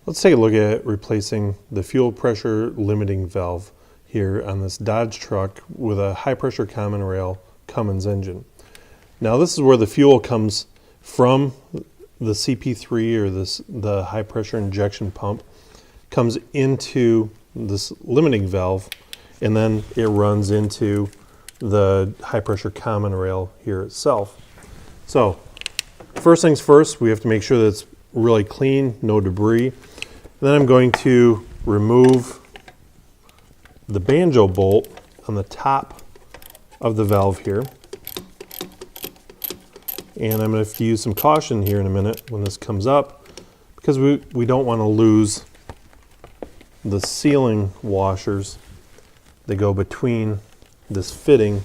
Let's take a look at replacing the fuel pressure limiting valve here on this Dodge truck with a high pressure common rail Cummins engine. Now this is where the fuel comes from the CP3 or the high pressure injection pump, comes into this limiting valve, and then it runs into the high pressure common rail here itself. So first things first, we have to make sure that it's really clean, no debris. Then I'm going to remove the banjo bolt on the top of the valve here. And I'm going to have to use some caution here in a minute when this comes up, because we don't want to lose the sealing washers that go between this fitting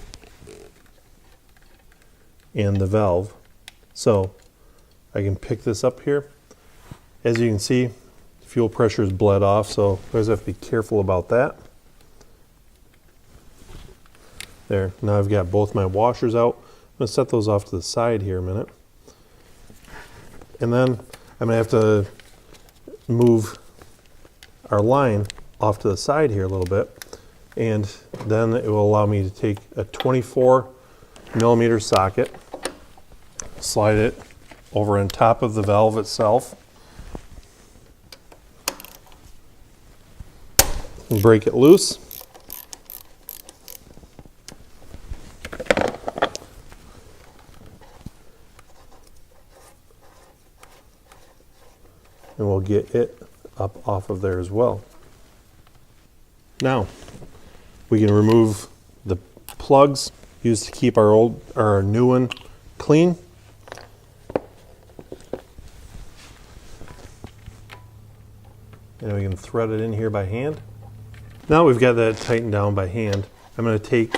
and the valve. So I can pick this up here. As you can see, fuel pressure is bled off, so I always have to be careful about that. There, now I've got both my washers out. I'm going to set those off to the side here a minute. And then I'm going to have to move our line off to the side here a little bit. And then it will allow me to take a 24mm socket, slide it over on top of the valve itself, and break it loose. And we'll get it up off of there as well. Now we can remove the plugs used to keep our new one clean. And we can thread it in here by hand. Now we've got that tightened down by hand, I'm going to take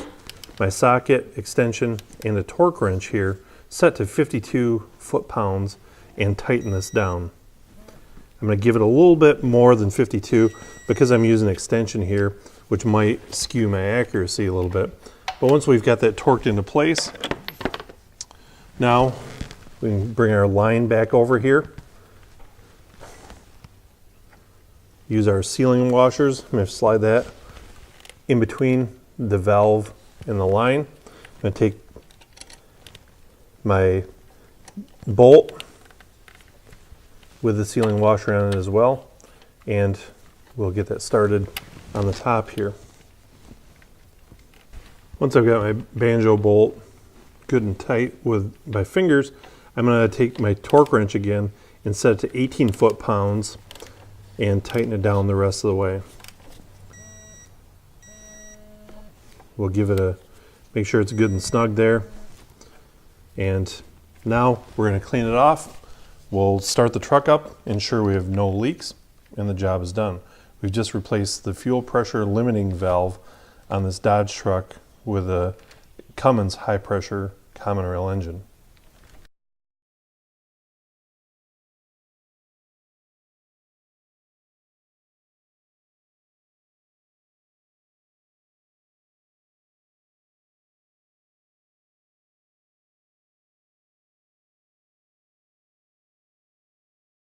my socket, extension, and a torque wrench here, set to 52 foot-pounds, and tighten this down. I'm going to give it a little bit more than 52 because I'm using extension here, which might skew my accuracy a little bit. But once we've got that torqued into place, now we can bring our line back over here. Use our sealing washers. I'm going to slide that in between the valve and the line. I'm going to take my bolt with the sealing washer on it as well, and we'll get that started on the top here. Once I've got my banjo bolt good and tight with my fingers, I'm going to take my torque wrench again and set it to 18 foot-pounds and tighten it down the rest of the way. We'll give it make sure it's good and snug there. And now we're going to clean it off. We'll start the truck up, ensure we have no leaks, and the job is done. We've just replaced the fuel pressure limiting valve on this Dodge truck with a Cummins high pressure common rail engine.